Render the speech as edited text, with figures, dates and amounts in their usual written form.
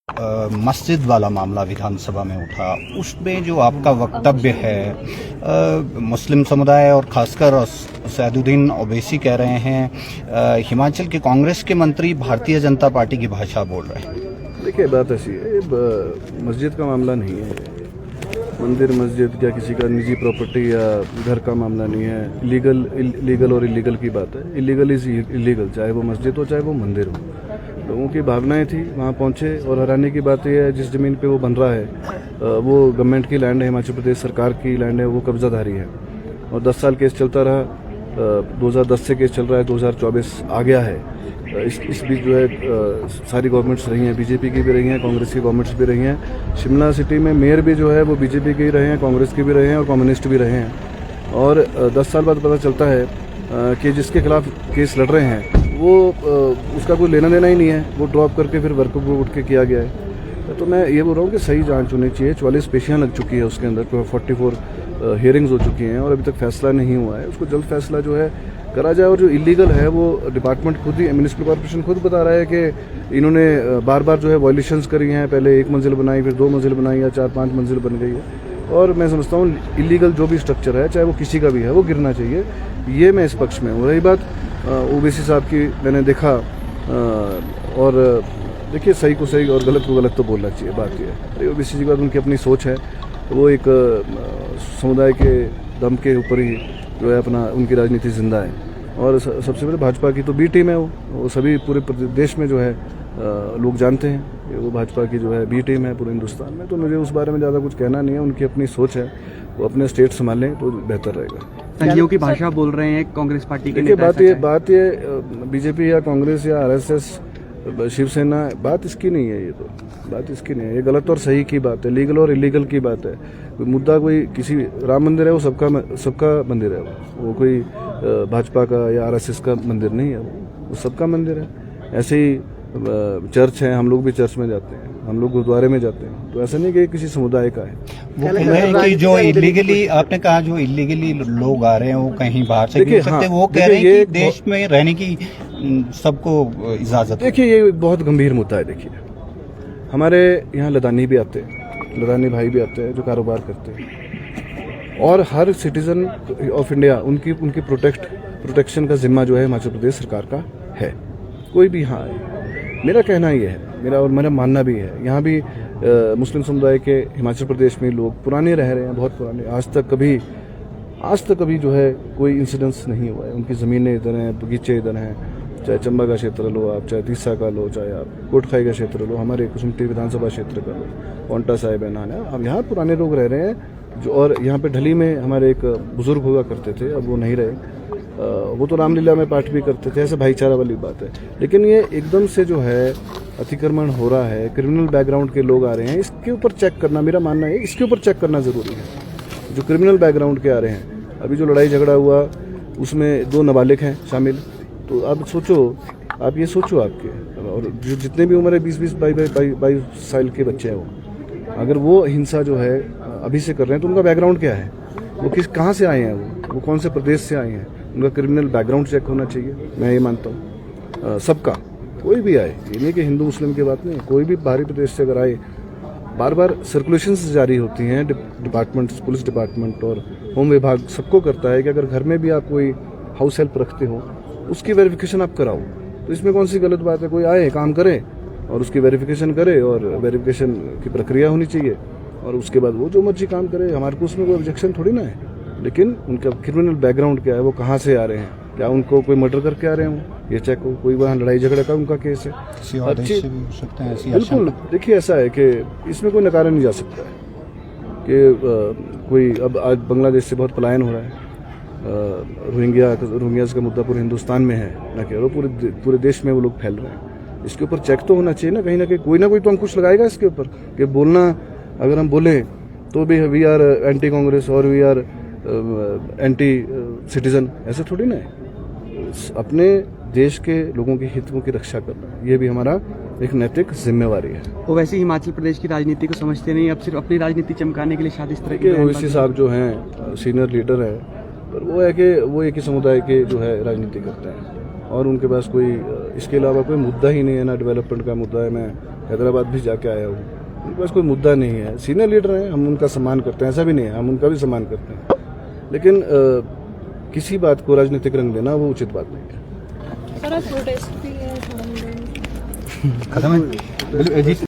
मस्जिद वाला मामला विधानसभा में उठा, उसमें जो आपका वक्तव्य है, मुस्लिम समुदाय और खासकर सैदुद्दीन ओवैसी कह रहे हैं हिमाचल के कांग्रेस के मंत्री भारतीय जनता पार्टी की भाषा बोल रहे हैं। देखिए, बात ऐसी है, मस्जिद का मामला नहीं है, मंदिर मस्जिद क्या किसी का निजी प्रॉपर्टी या घर का मामला नहीं है। लीगल और इलीगल की बात है। इलीगल इज इलीगल, चाहे वो मस्जिद हो चाहे वो मंदिर हो। लोगों की भावनाएं थी, वहाँ पहुँचे, और हैरानी की बात यह है जिस ज़मीन पे वो बन रहा है वो गवर्नमेंट की लैंड है, हिमाचल प्रदेश सरकार की लैंड है, वो कब्जाधारी है। और 10 साल केस चलता रहा, 2010 से केस चल रहा है, 2024 आ गया है। इस बीच जो है सारी गवर्नमेंट्स रही हैं, बीजेपी की भी रही हैं, कांग्रेस की गवर्नमेंट्स भी रही हैं। शिमला सिटी में मेयर भी जो है वो बीजेपी के ही रहे हैं, कांग्रेस के भी रहे हैं और कम्युनिस्ट भी रहे हैं। और 10 साल बाद पता चलता है कि जिसके खिलाफ केस लड़ रहे हैं वो उसका कोई लेना देना ही नहीं है, वो ड्रॉप करके फिर वर्क को उठ के किया गया है। तो मैं ये बोल रहा हूँ कि सही जांच होनी चाहिए। 44 पेशियाँ लग चुकी है उसके अंदर, 44 हियरिंग्स हो चुकी हैं और अभी तक फैसला नहीं हुआ है। उसको जल्द फैसला जो है करा जाए। और जो इलीगल है वो डिपार्टमेंट खुद ही, म्यूनिसिपल कॉर्पोरेशन खुद बता रहा है कि इन्होंने बार बार जो है वायलेशंस करी हैं। पहले 1 मंजिल बनाई, फिर 2 मंजिल बनाई, या 4-5 मंजिल बन गई है। और मैं समझता हूँ इलीगल जो भी स्ट्रक्चर है, चाहे वो किसी का भी है, वो गिरना चाहिए। ये मैं इस पक्ष में हूँ। रही बात ओवैसी साहब की, मैंने देखा, और देखिए, सही को सही और गलत को गलत तो बोलना चाहिए। बात ये है, ओवैसी जी की बात, उनकी अपनी सोच है, वो एक समुदाय के दम के ऊपर ही जो है अपना उनकी राजनीति जिंदा है। और सबसे पहले भाजपा की तो बी टीम है, वो सभी पूरे देश में जो है लोग जानते हैं कि वो भाजपा की जो है बी टीम है पूरे हिंदुस्तान में। तो मुझे उस बारे में ज़्यादा कुछ कहना नहीं है। उनकी अपनी सोच है, वो अपने स्टेट संभालें तो बेहतर रहेगा। संघियों की भाषा बोल रहे हैं कांग्रेस पार्टी के नेता। बात ये बीजेपी या कांग्रेस या आरएसएस शिवसेना, बात इसकी नहीं है। ये तो बात इसकी नहीं है। ये गलत और सही की बात है, लीगल और इलीगल की बात है। कोई मुद्दा, कोई किसी राम मंदिर है, वो सबका मंदिर है। वो कोई भाजपा का या आरएसएस का मंदिर नहीं है, वो सबका मंदिर है। ऐसे ही चर्च है, हम लोग भी चर्च में जाते हैं, हम लोग गुरुद्वारे में जाते हैं। तो ऐसा नहीं कि किसी समुदाय का है। वो कह रहे हैं कि जो इलीगली, आपने कहा जो इलीगली लोग आ रहे हैं वो कहीं बाहर से भी सकते हैं। वो कह रहे हैं कि देश में रहने की सबको इजाजत। देखिए, ये बहुत गंभीर मुद्दा है। देखिए, हमारे यहाँ लदानी भी आते हैं, लदानी भाई भी आते हैं जो कारोबार करते हैं, और हर सिटीजन ऑफ इंडिया उनकी प्रोटेक्शन का जिम्मा जो है हिमाचल प्रदेश सरकार का है। कोई भी यहाँ आए, मेरा कहना ये है, मेरा मानना भी है, यहाँ भी मुस्लिम समुदाय के हिमाचल प्रदेश में लोग पुराने रह रहे हैं, बहुत पुराने। आज तक कभी जो है कोई इंसिडेंस नहीं हुआ है। उनकी ज़मीनें इधर हैं, बगीचे इधर हैं, चाहे चंबा का क्षेत्र लो आप, चाहे तीसा का लो, चाहे आप कोटखाई का क्षेत्र लो, हमारे कुसुम्पटी विधानसभा क्षेत्र का लो, पौंटा साहिब है, नान है। अब यहाँ पुराने लोग रह रहे हैं जो, और यहाँ पे ढली में हमारे एक बुजुर्ग हुआ करते थे, अब वो नहीं रहे। वो तो रामलीला में पाठ भी करते थे। ऐसे भाईचारा वाली बात है। लेकिन ये एकदम से जो है अतिक्रमण हो रहा है, क्रिमिनल बैकग्राउंड के लोग आ रहे हैं, इसके ऊपर चेक करना, मेरा मानना है इसके ऊपर चेक करना ज़रूरी है। जो क्रिमिनल बैकग्राउंड के आ रहे हैं, अभी जो लड़ाई झगड़ा हुआ उसमें 2 नाबालिग हैं शामिल। तो आप सोचो, आप ये सोचो, आपके और जो जितने भी उम्र है 20-20, 22 साल के बच्चे हैं, वो अगर वो हिंसा जो है अभी से कर रहे हैं तो उनका बैकग्राउंड क्या है, वो कहाँ से आए हैं, वो कौन से प्रदेश से आए हैं, उनका क्रिमिनल बैकग्राउंड चेक होना चाहिए। मैं ये मानता हूँ सबका, कोई भी आए, ये नहीं कि हिंदू मुस्लिम की बात नहीं, कोई भी बाहरी प्रदेश से अगर आए। बार बार सर्कुलेशंस जारी होती हैं, डिपार्टमेंट्स, पुलिस डिपार्टमेंट और होम विभाग सबको करता है कि अगर घर में भी आप कोई हाउस हेल्प रखते हो उसकी वेरिफिकेशन आप कराओ। तो इसमें कौन सी गलत बात है? कोई आए, काम करे और उसकी वेरिफिकेशन करे, और वेरिफिकेशन की प्रक्रिया होनी चाहिए, और उसके बाद वो जो मर्जी काम करे। हमारे को उसमें कोई ऑब्जेक्शन थोड़ी ना है। लेकिन उनका क्रिमिनल बैकग्राउंड क्या है, वो कहाँ से आ रहे हैं, क्या उनको कोई मर्डर करके आ रहे हों, ये चेक हो। कोई वहाँ लड़ाई झगड़े का उनका केस है, बिल्कुल। देखिए, ऐसा है कि इसमें कोई नकारा नहीं जा सकता है कि कोई, अब आज बांग्लादेश से बहुत पलायन हो रहा है, रोहिंग्याज का मुद्दा पूरे हिंदुस्तान में है, ना केवल पूरे देश में वो लोग फैल रहे हैं। इसके ऊपर चेक तो होना चाहिए ना कहीं कोई ना कोई तो अंकुश लगाएगा इसके ऊपर। कि बोलना, अगर हम बोलें तो भी वी आर एंटी कांग्रेस और वी आर एंटी सिटीजन, ऐसे थोड़ी ना है। अपने देश के लोगों के हितों की रक्षा करना, ये भी हमारा एक नैतिक जिम्मेवारी है। वो वैसे हिमाचल प्रदेश की राजनीति को समझते नहीं, अब सिर्फ अपनी राजनीति चमकाने के लिए शायद इस तरह के। ओवैसी साहब जो हैं सीनियर लीडर हैं, पर वो है कि वो एक ही समुदाय के जो है राजनीति करते हैं, और उनके पास कोई इसके अलावा कोई मुद्दा ही नहीं है, ना डेवलपमेंट का मुद्दा है। मैं हैदराबाद भी जाके आया हूँ, उनके पास कोई मुद्दा नहीं है। सीनियर लीडर हैं, हम उनका सम्मान करते हैं, ऐसा भी नहीं है, हम उनका भी सम्मान करते हैं, लेकिन किसी बात को राजनीतिक रंग देना वो उचित बात नहीं है। सर, आज प्रोटेस्ट भी है खत्म है।